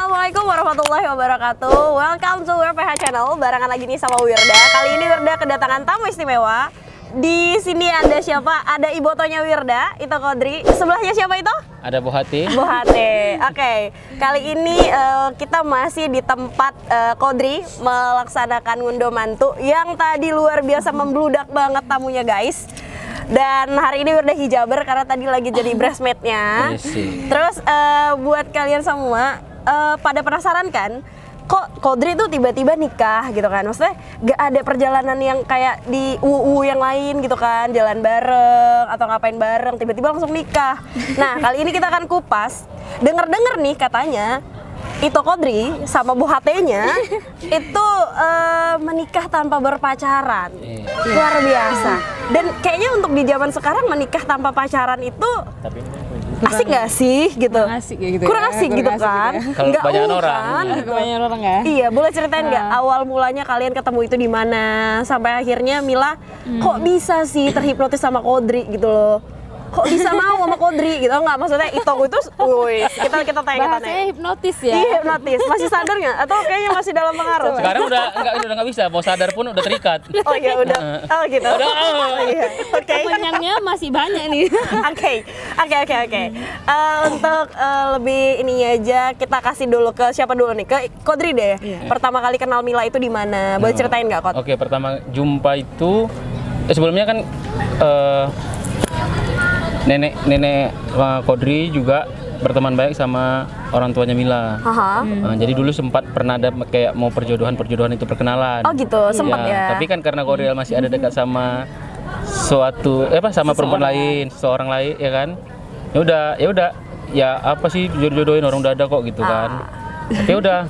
Assalamualaikum warahmatullahi wabarakatuh. Welcome to WPH Channel. Barengan lagi nih sama Wirda. Kali ini Wirda kedatangan tamu istimewa. Di sini ada siapa? Ada ibotonya Wirda, itu Kodri. Sebelahnya siapa itu? Ada Bu Hati. Bu Hati. Oke. Kali ini kita masih di tempat Kodri melaksanakan ngunduh mantu yang tadi luar biasa membludak banget tamunya, guys. Dan hari ini Wirda hijaber karena tadi lagi jadi bridesmaid-nya. Terus buat kalian semua pada penasaran kan, kok Kodri tuh tiba-tiba nikah gitu kan? Maksudnya gak ada perjalanan yang kayak di UU yang lain gitu kan, jalan bareng atau ngapain bareng, tiba-tiba langsung nikah. Nah, kali ini kita akan kupas. Dengar-dengar nih katanya Ito Kodri sama Bu Hate-nya itu menikah tanpa berpacaran. Luar biasa. Dan kayaknya untuk di zaman sekarang menikah tanpa pacaran itu asik gak sih gitu? Asik ya gitu. Kurang asik gitu kan? Kalau kebanyakan orang. Kan, gitu. Kebanyakan orang ya. Iya, boleh ceritain nggak awal mulanya kalian ketemu itu di mana sampai akhirnya Mila kok bisa sih terhipnotis sama Kodri gitu loh? Kok bisa mau sama Kodri gitu? Nggak, maksudnya itu wih, kita tanya. Bahasanya hipnotis ya. Iya, hipnotis. Masih sadar nggak? Atau kayaknya masih dalam pengaruh? Sekarang udah nggak bisa, mau sadar pun udah terikat. Oh iya, udah. Oh gitu. Udah. Oh, iya. Oke. Kemenyannya masih banyak nih. Oke. Untuk lebih ininya aja kita kasih dulu ke siapa dulu nih? Ke Kodri deh. Pertama kali kenal Mila itu di mana? Boleh ceritain nggak, Kod? Oke, pertama jumpa itu sebelumnya kan nenek Kodri juga berteman baik sama orang tuanya Mila. Jadi dulu sempat pernah ada kayak mau perjodohan itu perkenalan. Oh gitu, sempat ya. Tapi kan karena Kodri masih ada dekat sama sama perempuan lain, seseorang lain ya kan. Ya udah ya apa sih jodoh-jodohin orang udah ada kok gitu kan. Tapi udah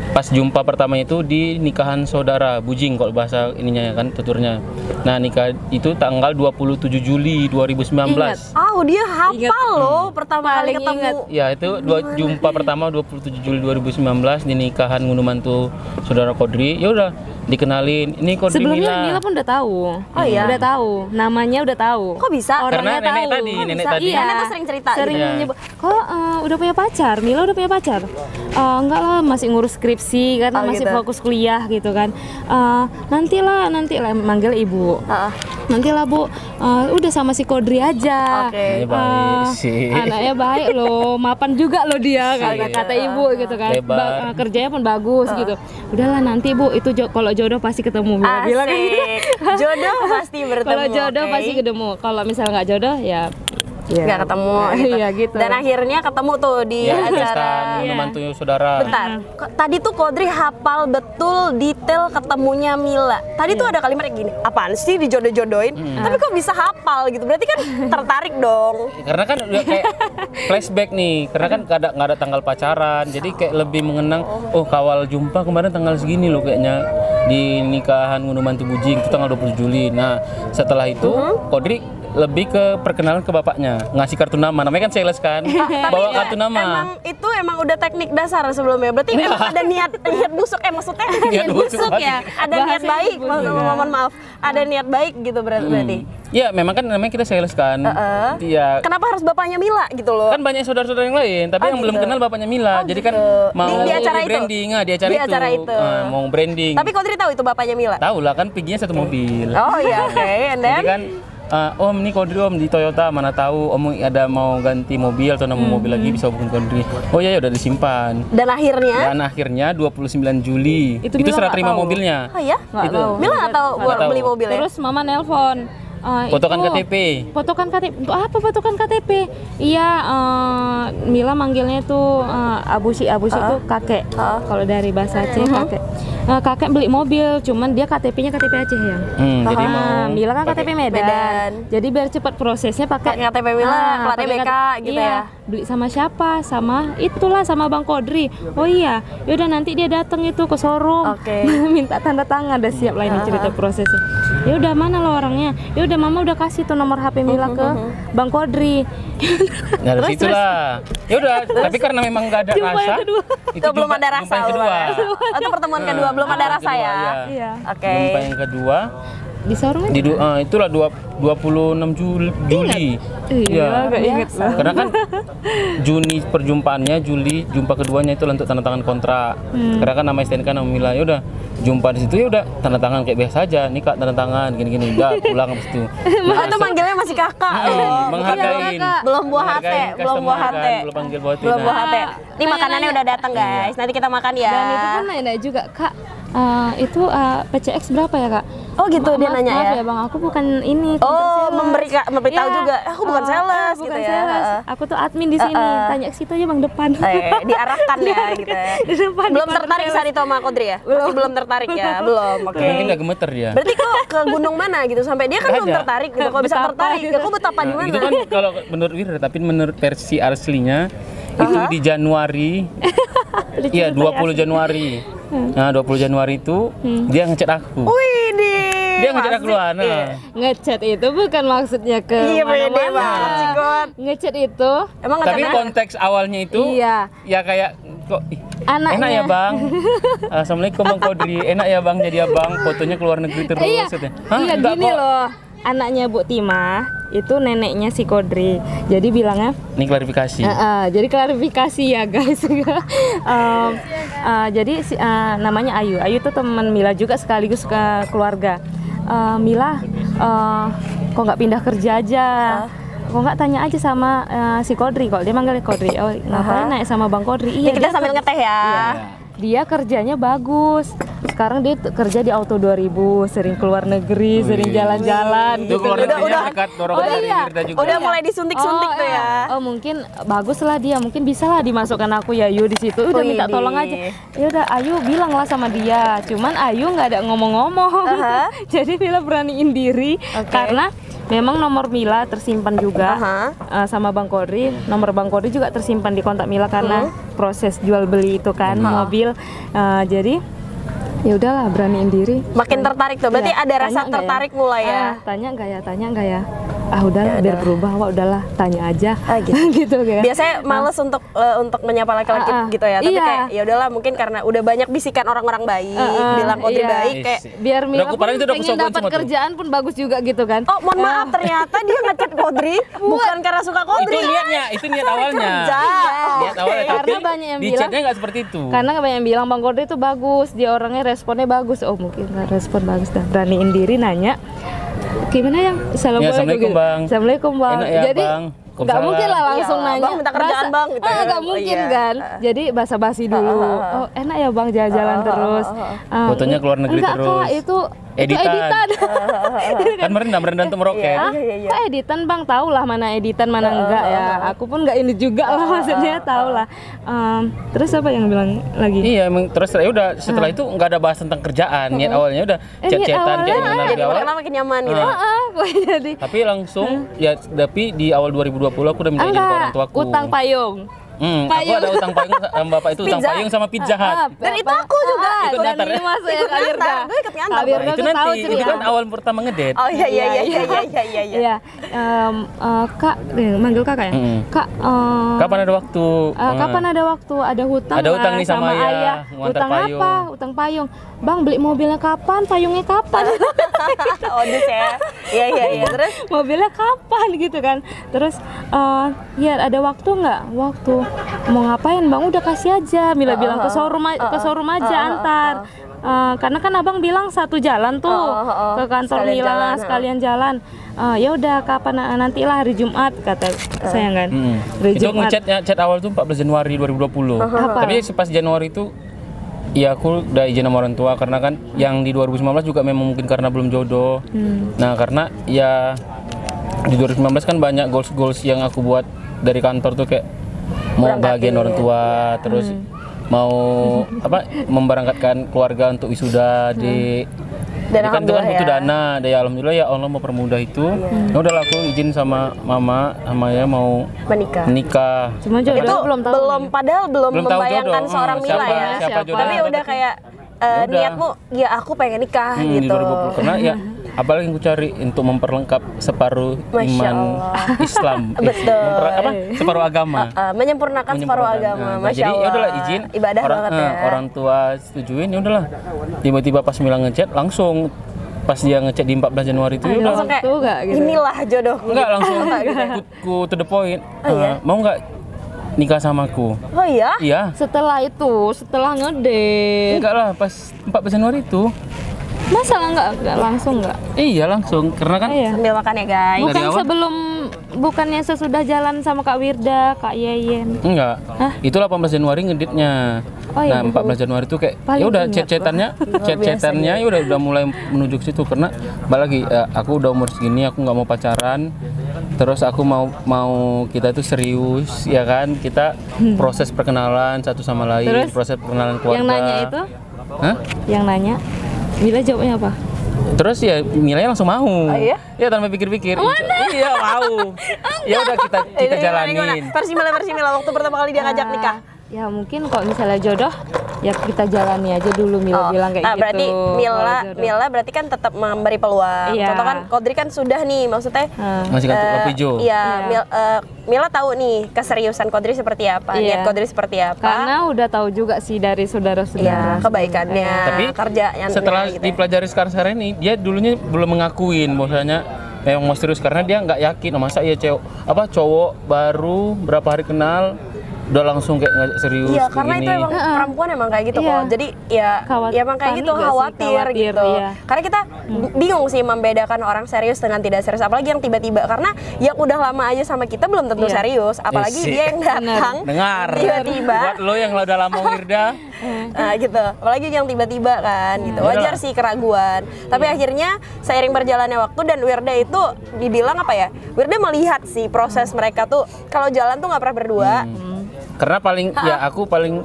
pas jumpa pertama itu di nikahan saudara Bujing kalau bahasa ininya ya kan tuturnya. Nah, nikah itu tanggal 27 Juli 2019. Dia hafal loh pertama kali ketemu. Ya, itu jumpa pertama 27 Juli 2019 di nikahan ngunduh mantu saudara Kodri. Ya udah dikenalin, ini Kodri Sebelumnya Mila pun udah tahu. Oh iya. Udah tahu, namanya udah tahu. Kok bisa? Karena Orangnya nenek tahu. tadi, nenek tadi. Iya. Nenek tuh sering cerita. Sering gitu. menyebut, kok udah punya pacar? Mila udah punya pacar? Enggak lah, masih ngurus skripsi karena masih gitu. fokus kuliah gitu kan. Nantilah manggil ibu. Nantilah Bu, udah sama si Kodri aja. Oke. Baik sih. Anaknya baik loh, mapan juga loh dia kata ibu gitu kan. Kerjanya pun bagus gitu. Udahlah nanti Bu, itu kalau jodoh pasti ketemu. Bilang gitu. Jodoh pasti bertemu. Kalau jodoh pasti ketemu. Kalau misalnya nggak jodoh ya nggak ketemu gitu. Iya gitu. Dan akhirnya ketemu tuh di acara ngunduh mantu saudara. Bentar, tadi tuh Kodri hafal betul detail ketemunya Mila. Tadi tuh ada kalimat kayak gini, apaan sih dijodoh-jodohin? Tapi kok bisa hafal gitu? Berarti kan tertarik dong. Karena kan udah kayak flashback nih, karena kan nggak ada tanggal pacaran, jadi kayak lebih mengenang. Oh, kawal jumpa kemarin tanggal segini loh kayaknya di nikahan ngunduh mantu Bujing itu tanggal 20 Juli. Nah, setelah itu Kodri lebih ke perkenalan ke bapaknya, ngasih kartu namanya kan sales kan, bawa kartu nama. Emang udah teknik dasar sebelumnya. Berarti emang ada niat busuk, maksudnya Niat busuk ya. Ada niat baik, mohon maaf. Ada niat baik gitu berarti. Ya, memang kan namanya kita sales kan. Iya. Kenapa harus bapaknya Mila gitu loh? Kan banyak saudara-saudara yang lain, tapi yang belum kenal bapaknya Mila. Jadi kan mau di acara itu. Branding, di acara itu. Mau branding. Tapi Kodri tahu itu bapaknya Mila? Tahu lah, kan perginya satu mobil. Oh iya, oke. And then? Jadi kan Om, ini Kodri Om di Toyota, mana tahu Om ada mau ganti mobil atau nemu mobil lagi bisa hubungin Kodri. Oh iya, udah disimpan. Dan akhirnya 29 Juli itu serah terima mobilnya. Oh iya? Nggak tahu. Mila nggak tahu beli mobilnya. Terus mama nelpon. Fotokan KTP. Fotokan KTP. Untuk apa fotokan KTP? Iya, Mila manggilnya tuh abusi itu kakek. Kalau dari bahasa Aceh kakek. Kakek beli mobil, cuman dia KTP-nya KTP Aceh ya. Jadi Mila kan KTP Medan. Jadi biar cepat prosesnya pakai KTP Mila, platnya BK gitu ya. Beli sama siapa? Sama Bang Kodri. Oh iya, yaudah nanti dia datang itu ke showroom. Minta tanda tangan, udah siap lah ini cerita prosesnya. Ya udah, mana lo orangnya? Ya udah, mama udah kasih tuh nomor HP Mila ke Bang Kodri. Nah, dari situlah. Ya udah, tapi karena memang nggak ada rasa. Itu belum ada rasa. Yang kedua. Itu pertemuan kedua, belum ada rasa ya. Iya. Oke. Jumpa yang kedua. di showroom Di itulah 26 Juli. Iya, gak inget lah. Karena kan Juni perjumpaannya, Juli jumpa keduanya itu untuk tanda tangan kontrak. Karena kan nama STNK nama Mila, ya udah jumpa di situ ya udah tanda tangan kayak biasa aja, nikah tanda tangan gini-gini udah pulang habis itu. Itu manggilnya masih kakak. Menghargain. Belum buah hati, Menghargain belum buah customer hati. kan, belum panggil buah hati. Belum buah Nah, hati. Nih makanannya udah datang guys. Nanti kita makan ya. Dan itu kan nanya juga, Kak, itu PCX berapa ya, Kak? Oh gitu dia nanya maaf ya. Bang, aku bukan ini. Oh, memberitahu Iya. juga. Aku bukan sales bukan gitu ya. sales. Aku tuh admin di sini. Tanya ke situ aja Bang depan. Diarahkan ya gitu ya. Di depan. Belum tertarik saat itu sama Kodri ya? Masih belum tertarik ya? Belum. Oke. mungkin nggak gemeter dia. Berarti kok ke gunung mana gitu sampai dia kan Nggak belum ada. tertarik gitu. Kok bisa Betapa tertarik? gitu. Kok betapa di Nah, mana? itu kan kalau menurut Wira, tapi menurut versi aslinya itu di Januari. Iya, 20 Januari. Nah, 20 Januari itu dia ngechat aku. Wih, Dia ngechat aku duluan. Nah. Ngechat itu bukan maksudnya ke Iya, pede mana-mana. banget sih, God. Ngechat itu Emang Tapi ngechatnya? konteks awalnya itu Iya. ya kayak kok Anaknya. enak ya Bang. Assalamualaikum Bang Kodri. Enak ya Bang jadi abang, fotonya keluar negeri terus. Iya, Katanya. Hah, iya enggak gini kok. loh. Anaknya Bu Timah itu neneknya si Kodri. Jadi bilangnya Ini klarifikasi. jadi klarifikasi ya guys. Jadi namanya Ayu. Ayu tuh teman Mila juga sekaligus ke keluarga. Mila, kok nggak pindah kerja aja? Kok nggak tanya aja sama si Kodri? Kok dia manggilnya Kodri? Oh, ngapain naik sama Bang Kodri? Nih, kita sambil ngeteh ya. Dia kerjanya bagus. Sekarang dia kerja di Auto 2000, sering keluar negeri, sering jalan-jalan Itu gitu. keluar negerinya udah. dekat dorongan Oh, dari iya. Wirda juga. Udah mulai disuntik-suntik tuh ya. Oh mungkin bagus lah dia, mungkin bisa lah dimasukkan aku ya Ayu di situ. Udah minta Widih. tolong aja. Ya udah Ayu bilang lah sama dia. Cuman Ayu nggak ada ngomong-ngomong. Jadi Mila beraniin diri karena memang nomor Mila tersimpan juga sama Bang Kodri. Nomor Bang Kodri juga tersimpan di kontak Mila karena proses jual beli itu kan mobil. Jadi ya udahlah beraniin diri. Makin tertarik tuh. Berarti Iya, ada rasa tanya nggak tertarik mulai ya. Tanya nggak ya? Ah udahlah biar berubah, wah udahlah tanya aja. gitu. gitu kan. Biasanya males untuk menyapa laki-laki gitu ya. Tapi Iya. kayak ya udahlah mungkin karena udah banyak bisikan orang-orang baik, bilang Kodri iya. baik kayak Biar Mila Udah, pun padahal itu udah pengen kesombongan dapat semua tuh. kerjaan pun bagus juga gitu kan. oh mohon maaf ternyata dia ngechat Kodri bukan karena suka Itu Kodri. niatnya, itu niat awalnya. Kerja. Niat awalnya, tapi Karena banyak yang di bilang- chatnya nggak seperti itu. Karena banyak yang bilang Bang Kodri itu bagus, dia orangnya responnya bagus. Oh mungkin nggak respon bagus dah. Beraniin diri nanya. Gimana yang Assalamualaikum, Bang. Assalamualaikum Bang. Enak ya, Jadi Bang. nggak mungkin lah langsung Iya, nanya. Bang, minta kerjaan, Bang, gitu ya. Nggak mungkin Iya. kan. Jadi basa-basi dulu. Oh enak ya Bang jalan-jalan terus. Fotonya keluar negeri enggak, terus. Kak, itu Editan. editan. Kan merendah untuk meroket. Kak editan Bang, tahu lah mana editan mana enggak ya. Aku pun nggak ini juga lah maksudnya tahu lah. Terus apa yang bilang lagi? Iya, emang terus ya udah setelah itu nggak ada bahas tentang kerjaan. Niat awalnya udah niat chat-chatan kayak awalnya gimana Jadi di awal. makin lama makin nyaman gitu. Jadi Tapi langsung ya tapi di awal 2020 aku udah minta izin ke orang enggak tuaku. utang payung. Aku payung. ada utang payung sama bapak itu utang Pizza. payung sama Pizza Hut. Dan itu aku juga. Ikut Dan ngantar ya? ini masuk ya Ikut Kak Wirda. ngantar, gue ikut ngantar, Kak Wirda Nah, itu tuh tahu nanti itu cerita. kan awal pertama ngedate. Oh iya. Iya, Kak, manggil kakak ya? Kak, Kapan ada waktu? kapan ada waktu? Ada hutang Ada lah hutang nih sama ayah, mau antar Hutang payung. apa? Hutang payung. Bang, beli mobilnya kapan? Payungnya kapan? Odus ya. Iya. Terus Mobilnya kapan gitu kan? Terus, ya ada waktu nggak? Waktu. Mau ngapain Bang? Udah kasih aja. Mila bilang ke showroom aja antar. Karena kan abang bilang satu jalan tuh ke kantor Sekalian Mila jalan, sekalian jalan. Ya udah kapan nantilah hari Jumat kata saya kan. Hari Itu Jumat. chat awal tuh 14 Januari 2020. Apa? Tapi pas Januari itu ya aku udah izin sama orang tua karena kan yang di 2019 juga memang mungkin karena belum jodoh. Nah, karena ya di 2019 kan banyak goals yang aku buat dari kantor tuh kayak mau bahagian orang tua, terus mau memberangkatkan keluarga untuk wisuda di Dan jadi kan itu kan alhamdulillah butuh ya. dana, ya alhamdulillah ya Allah mau permudah itu. Ya udahlah aku izin sama mama sama ya mau menikah. Cuma jodoh itu belum tahu. padahal belum Belum tahu membayangkan jodoh. seorang Mila Siapa- ya. siapa jodohnya. Tapi udah kayak udah. niatmu ya aku pengen nikah Di gitu. 2020 karena ya apalagi yang ku cari untuk memperlengkap separuh Masya iman Allah. Islam. Betul. Separuh agama. Menyempurnakan separuh agama. Nah, Masya jadi Allah. ya udahlah izin Ibadah orang, banget ya. orang tua setujuin ya udahlah. Tiba-tiba pas Mila ngechat langsung pas dia ngecek di 14 Januari itu udah langsung kayak Tuh nggak gitu. inilah jodohku. enggak langsung gitu. ku to the point. iya? Mau nggak nikah sama aku? Oh iya? Iya. Setelah itu, setelah ngedate. Enggak lah, pas 14 Januari itu. Masa nggak langsung nggak? Iya langsung, karena kan Iya. Sambil makan ya guys. Bukan Dari awal? sebelum, bukannya sesudah jalan sama Kak Wirda, Kak Yeyen. enggak. Hah? Itu 18 Januari ngeditnya. Oh, iya. Nah, 14 Januari itu kayak Paling ya udah ingat chat-chatannya ya udah mulai menuju ke situ karena balik lagi aku udah umur segini aku nggak mau pacaran. Terus aku mau kita itu serius ya kan, kita proses perkenalan satu sama lain, Terus? proses perkenalan keluarga. Yang nanya itu? Hah? Yang nanya? Mila jawabnya apa? Terus ya Milanya langsung mau. iya? Ya tanpa pikir-pikir. Iya mau. Ya udah kita jalanin. Versi Mila waktu pertama kali dia ngajak nikah. Ya mungkin kalau misalnya jodoh, ya kita jalani aja dulu. Mila bilang kayak nah, gitu. berarti Kalau jodoh. Mila berarti kan tetap memberi peluang. Iya. Contoh kan Kodri kan sudah nih, maksudnya Masih kartu lampu hijau. Iya, Mila tahu nih keseriusan Kodri seperti apa, Iya. niat Kodri seperti apa. Karena udah tahu juga sih dari Iya, saudara-saudara. kebaikannya, Tapi kerjanya setelah gitu ya. dipelajari sekarang ini dia dulunya belum mengakuin bahwasanya memang mau serius karena dia nggak yakin. Masa ya cowok baru berapa hari kenal udah langsung kayak ngajak serius Iya, kayak karena gini. itu emang perempuan emang kayak gitu Iya. kok. Jadi ya emang kayak gitu, Panik nggak sih? khawatir Khawatir, gitu. iya. Karena kita bingung sih membedakan orang serius dengan tidak serius, apalagi yang tiba-tiba, karena yang udah lama aja sama kita belum tentu Iya. serius, apalagi Isi. dia yang datang Dengar. tiba-tiba. Buat lo yang udah lama Wirda, Nah gitu, apalagi yang tiba-tiba kan gitu. Wajar sih keraguan. Tapi akhirnya seiring berjalannya waktu dan Wirda itu dibilang apa ya? Wirda melihat sih proses mereka tuh kalau jalan tuh nggak pernah berdua. karena aku paling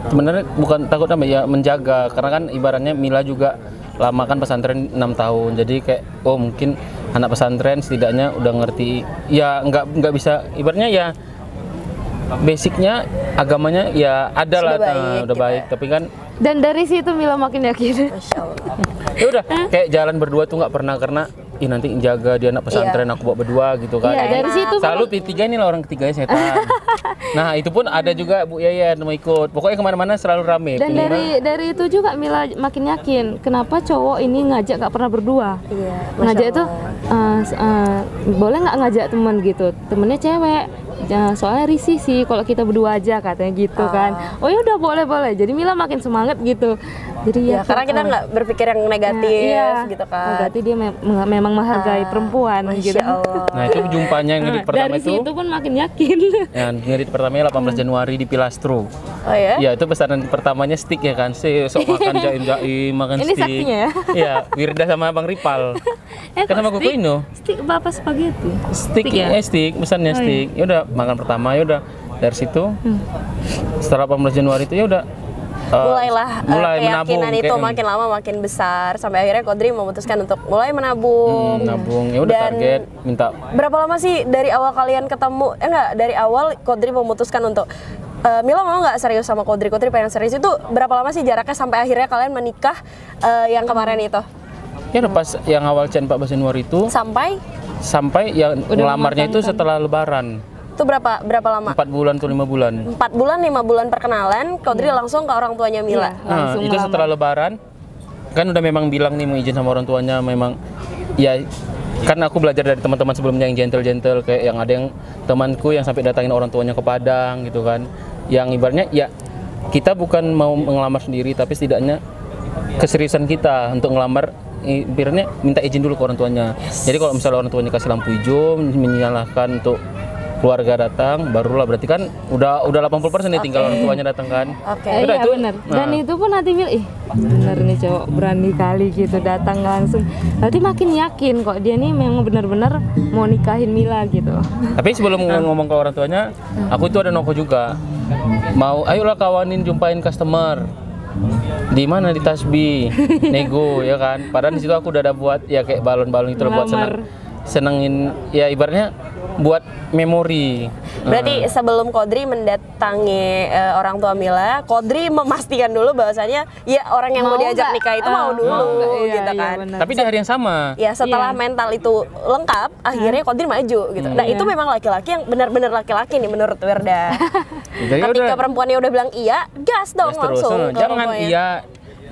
sebenarnya bukan takut apa ya, menjaga, karena kan ibaratnya Mila juga lama kan pesantren 6 tahun, jadi kayak mungkin anak pesantren setidaknya udah ngerti ya, nggak bisa ibaratnya ya basicnya agamanya ya ada lah, udah baik, tapi kan Dan dari situ Mila makin yakin. Masya Allah. ya udah kayak jalan berdua tuh nggak pernah, karena nanti jaga dia anak pesantren aku bawa berdua gitu kan. Iya, dari situ selalu P3 ini lah orang ketiganya setan. Nah itu pun ada juga Bu Yayan mau ikut, pokoknya kemana-mana selalu rame. Dan dari itu juga Mila makin yakin kenapa cowok ini ngajak gak pernah berdua. Iya. Ngajak itu boleh nggak ngajak temen gitu, temennya cewek. Soalnya risih sih kalau kita berdua aja katanya gitu kan. Oh ya udah boleh. Jadi Mila makin semangat gitu. Jadi Ya, karena kita nggak berpikir yang negatif gitu Oh, kan. berarti dia memang menghargai perempuan gitu. Masya Allah. Nah itu jumpanya yang ngedit pertama Dari itu. situ pun makin yakin. Yang ngedit pertamanya 18 Januari di Pilastro. Oh ya? Ya itu pesanan pertamanya stick ya kan, sok makan jaim makan Ini stick. saksinya ya? Iya, Wirda sama Bang Ripal. Kan sama Koko Ino. Stik bapak spaghetti. Stick ya? stick, pesannya Oh, stick. Ya udah makan pertama, ya udah dari situ. Setelah 18 Januari itu ya udah Mulailah mulai keyakinan menabung, itu kayak- makin lama makin besar sampai akhirnya Kodri memutuskan untuk mulai menabung. nabung. Ya udah Dan target minta berapa lama sih dari awal kalian ketemu? Dari awal Kodri memutuskan untuk Mila mau nggak serius sama Kodri? Kodri pengen serius, itu berapa lama sih jaraknya sampai akhirnya kalian menikah yang kemarin itu? ya udah pas yang awal chat 14 Januari itu sampai yang ngelamarnya itu setelah lebaran. Itu berapa lama? 4 bulan atau 5 bulan. 4 bulan, 5 bulan perkenalan, Kodri langsung ke orang tuanya Mila. Nah, itu setelah lebaran kan udah memang bilang nih mau izin sama orang tuanya, memang ya kan aku belajar dari teman-teman sebelumnya yang gentle kayak yang ada yang temanku yang sampai datangin orang tuanya ke Padang gitu kan, yang ibaratnya ya kita bukan mau ngelamar sendiri tapi setidaknya keseriusan kita untuk ngelamar ibaratnya minta izin dulu ke orang tuanya. Jadi kalau misalnya orang tuanya kasih lampu hijau menyalahkan untuk keluarga datang, barulah berarti kan udah 80% nih tinggal orang tuanya datang kan. Oke. Udah Iya itu. benar. Nah. Dan itu pun nanti bener nih cowok berani kali gitu datang langsung. Berarti makin yakin kok dia nih memang benar-benar mau nikahin Mila gitu. Tapi sebelum ngomong ke orang tuanya, aku itu ada noko juga. Mau, ayolah kawanin jumpain customer. Di mana di Tasbih, nego ya kan. Padahal di situ aku udah ada buat ya kayak balon-balon itu buat senengin ya ibaratnya buat memori. Berarti sebelum Kodri mendatangi orang tua Mila, Kodri memastikan dulu bahwasanya ya orang yang mau diajak nikah itu mau dulu gitu kan. benar. Tapi di hari yang sama. Ya setelah mental itu lengkap, akhirnya Kodri maju gitu. Nah itu memang laki-laki yang benar-benar laki-laki nih menurut Wirda. Jadi Ketika perempuannya udah bilang iya, gas dong Gas terus. langsung ke orang Jangan tuanya. iya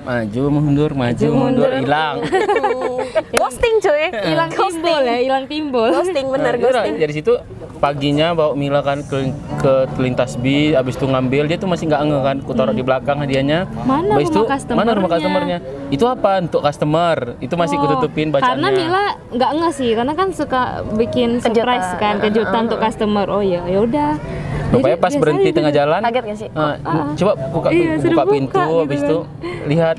maju mundur hilang. Ghosting cuy. Hilang timbul ya, hilang timbul. Ghosting bener Nah, udah, ghosting. dari situ paginya bawa Mila kan ke lintas bis, abis itu ngambil, dia tuh masih nggak ngeh kan, ku taruh di belakang hadiahnya. Mana Abis itu, rumah customernya? mana rumah customernya? Itu apa? Untuk customer. Itu masih ku tutupin bacaannya. Karena Mila nggak ngeh sih, karena kan suka bikin surprise kan, kejutan untuk customer. Oh ya, ya udah. Pokoknya pas berhenti tengah jalan, Kaget gak sih? coba buka suruh pintu, buka gitu habis kan. itu lihat.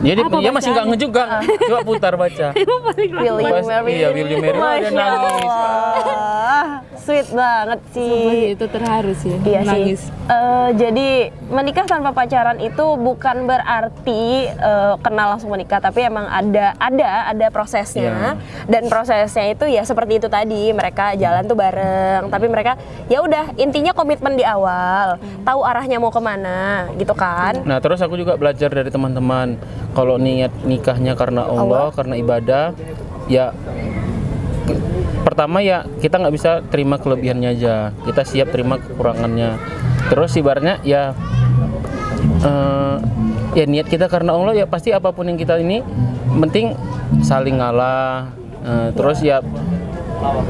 Jadi Apa dia masih nggak ngeh juga. Coba putar baca. Will you Pas- marry iya, Will you marry me? Dia Masya nangis. Allah. Sweet banget Sumpah sih. sih, itu terharu sih, Iya nangis. sih. Jadi menikah tanpa pacaran itu bukan berarti kenal langsung menikah, tapi emang ada prosesnya. Dan prosesnya itu ya seperti itu tadi, mereka jalan tuh bareng, tapi mereka ya udah intinya komitmen di awal, tahu arahnya mau kemana, gitu kan? Nah, terus aku juga belajar dari teman-teman, kalau niat nikahnya karena Allah, karena ibadah, ya pertama ya kita nggak bisa terima kelebihannya aja, kita siap terima kekurangannya. Terus ibaratnya ya ya niat kita karena Allah, ya pasti apapun yang kita ini penting saling ngalah, terus ya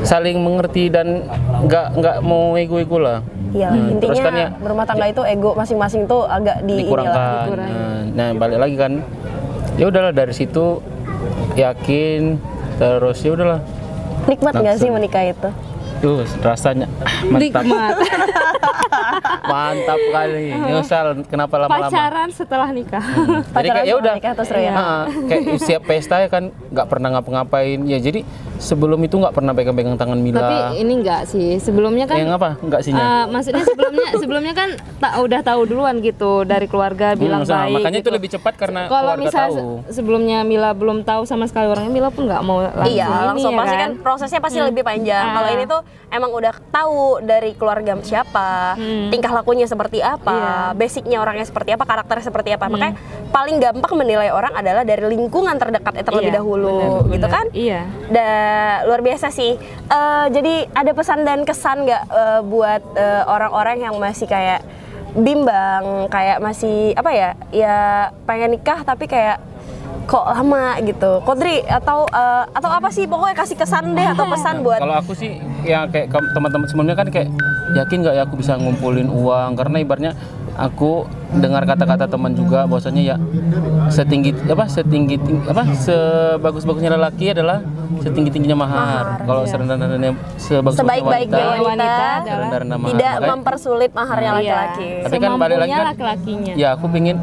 saling mengerti dan nggak mau ego-ego lah. Iya, Terus intinya kan ya berumah tangga itu ego masing-masing tuh agak dikurangkan. Nah, balik lagi kan, ya udahlah dari situ yakin, terus ya udahlah. Nikmat nggak sih menikah itu? Tuh rasanya mantap, Nikmat. mantap kali. Nyesal kenapa lama-lama. Pacaran setelah nikah. Jadi kayak ya udah, nikah terus ya. kayak siap pesta ya kan, nggak pernah ngapa-ngapain. Ya jadi sebelum itu nggak pernah pegang-pegang tangan Mila. Tapi ini enggak sih, sebelumnya kan Yang apa? Nggak sih? maksudnya sebelumnya kan udah tahu duluan gitu dari keluarga bilang baik. Makanya gitu. itu lebih cepat karena Kalau keluarga misalnya tahu. sebelumnya Mila belum tahu sama sekali orangnya, Mila pun nggak mau langsung Iya, ini langsung ya pasti kan. kan prosesnya pasti lebih panjang. Kalau ini tuh emang udah tahu dari keluarga siapa, tingkah lakunya seperti apa, basicnya orangnya seperti apa, karakternya seperti apa. Makanya paling gampang menilai orang adalah dari lingkungan terdekat terlebih dahulu, gitu kan? Iya. Luar biasa sih. Jadi ada pesan dan kesan nggak buat orang-orang yang masih kayak bimbang, kayak masih apa ya, ya pengen nikah tapi kayak kok lama gitu, Kodri atau apa sih, pokoknya kasih kesan deh atau pesan buat. Kalau aku sih ya kayak teman-teman sebelumnya kan kayak yakin nggak ya aku bisa ngumpulin uang, karena ibaratnya aku dengar kata-kata teman juga bahwasanya ya sebagus-bagusnya lelaki adalah setinggi-tingginya mahar. Kalau serendah-rendahnya Sebaik-baiknya wanita serendah-rendah mahar. tidak Makanya- mempersulit maharnya laki-laki. Tapi kan balik lagi kan laki-lakinya. ya aku pingin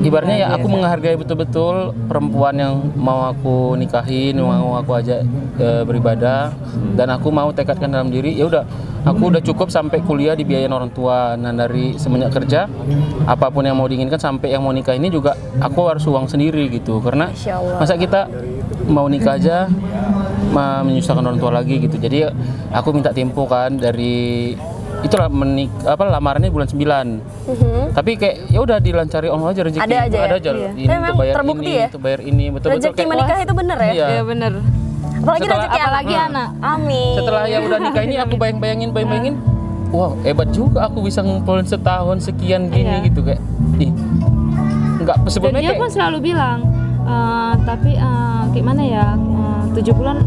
ibaratnya ya aku menghargai betul-betul perempuan yang mau aku nikahin, mau aku ajak beribadah, dan aku mau tekadkan dalam diri ya udah aku udah cukup sampai kuliah dibiayain orang tua. Nah, dari semenjak kerja apapun yang mau diinginkan sampai yang mau nikah ini juga aku harus uang sendiri gitu, karena Masya Allah. masa kita mau nikah aja menyusahkan orang tua lagi gitu. Jadi aku minta tempo kan dari itulah lamarannya bulan 9. Tapi kayak ya udah dilancari Allah aja rezeki. Ada aja ya? Ini Tapi untuk memang bayar terbukti ini, ya? untuk bayar ini, betul-betul Rezeki kayak menikah itu bener ya? Iya. Iya bener. Apalagi rezeki Apalagi anak. anak. Amin. Setelah yang udah nikah ini aku bayangin, wow hebat juga aku bisa ngumpulin setahun sekian gini Iya. gitu kayak. Enggak Dan sebelumnya dia kayak pun selalu bilang, tapi gimana ya, 7 bulan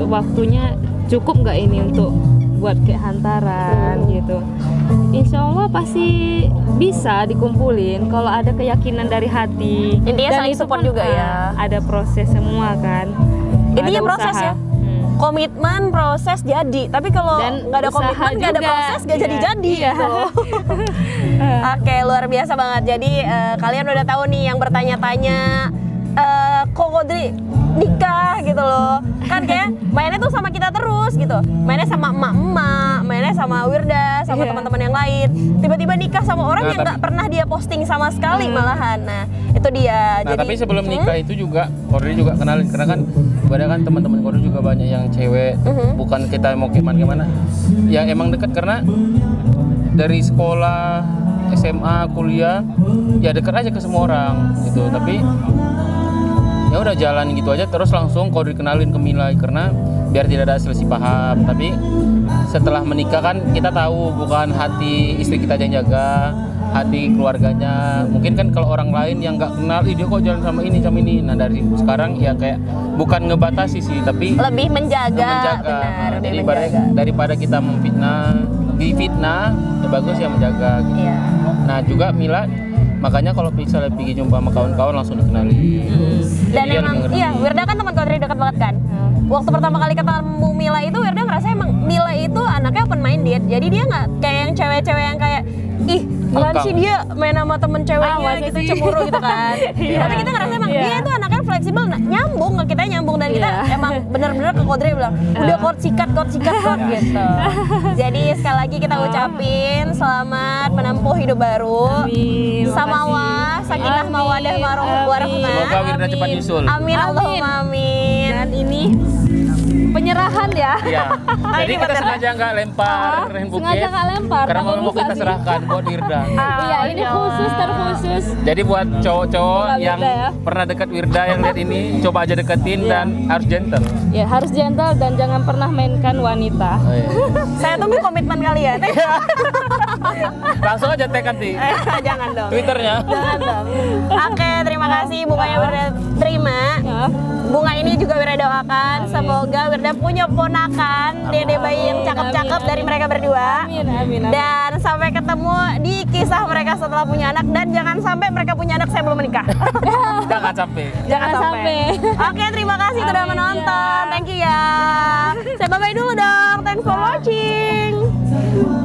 waktunya cukup nggak ini untuk buat kayak hantaran gitu. Insya Allah pasti bisa dikumpulin kalau ada keyakinan dari hati. Intinya Dan saling itu support kan, juga ya. Ada proses semua kan. Intinya Ada proses usaha. ya. Komitmen, proses, jadi. Tapi kalau Dan nggak ada usaha komitmen, nggak ada juga. proses, nggak Iya. jadi-jadi. Iya. Gitu. Oke, luar biasa banget. Jadi kalian udah tahu nih yang bertanya-tanya, kok Kodri nikah gitu loh. Kan kayak mainnya tuh sama kita terus gitu. Mainnya sama emak-emak, mainnya sama Wirda, sama Iya. teman-teman yang lain. Tiba-tiba nikah sama orang Nah, yang nggak pernah dia posting sama sekali malahan. Nah, itu dia. Nah, tapi sebelum nikah itu juga Kodri juga kenalin, karena kan ibadah kan teman-teman Kodri juga banyak yang cewek, bukan kita mau gimana ya emang dekat karena dari sekolah SMA kuliah ya dekat aja ke semua orang gitu. Tapi ya udah jalan gitu aja, terus langsung Kodri kenalin ke Mila, karena biar tidak ada selisih paham. Tapi setelah menikah kan kita tahu bukan hati istri kita yang jaga, hati keluarganya. Mungkin kan kalau orang lain yang nggak kenal, dia kok jalan sama ini. Nah dari sekarang ya kayak bukan ngebatasi sih, tapi lebih menjaga. Benar, Jadi lebih menjaga. daripada kita difitnah, ya bagus ya menjaga. Gitu. Iya. Nah juga Mila, makanya kalau misalnya pergi jumpa sama kawan-kawan langsung dikenali. Dan Jadi dia emang lebih ngerti. iya, Wirda kan teman Kodri dekat banget kan. Waktu pertama kali ketemu Mila itu, Wirda ngerasa emang Mila itu anaknya open minded. Jadi dia nggak kayak yang cewek-cewek yang kayak ih gimana Ngekang. sih dia main sama temen ceweknya masa gitu sih? cemburu gitu kan. Tapi kita ngerasa emang dia itu anaknya fleksibel, nyambung ke kita, nyambung, dan kita emang bener-bener ke Kodri bilang udah kot sikat gitu. Jadi sekali lagi kita ucapin selamat menempuh hidup baru. Amin. Sama wa sakinah mawadah warahmah. Semoga Wirda cepat nyusul. Amin Allahumma amin. Dan ini penyerahan ya. Iya. Jadi kita sengaja nggak lempar handbuket. Sengaja nggak lempar, Karena takut mau rusak kita sih. serahkan buat Wirda. Iya, ini khusus terkhusus. Jadi buat cowok-cowok Buat yang Wirda ya. pernah dekat Wirda yang lihat ini, coba aja deketin dan harus gentle. Ya, harus gentle dan jangan pernah mainkan wanita. Oh, iya. Saya tunggu komitmen kalian. Langsung aja tag nanti Jangan dong. Twitternya. Jangan dong. Oke, terima kasih bunga yang Wirda terima. Ya. Bunga ini juga Wirda doakan semoga Wirda punya ponakan, dede bayi yang cakep-cakep dari mereka berdua. Amin, amin, amin. Dan sampai ketemu di kisah mereka setelah punya anak, dan jangan sampai mereka punya anak saya belum menikah. Jangan sampai. Jangan sampai. Oke, terima kasih sudah Amin, menonton. Thank you ya. Saya bye-bye dulu dong. Thanks for watching.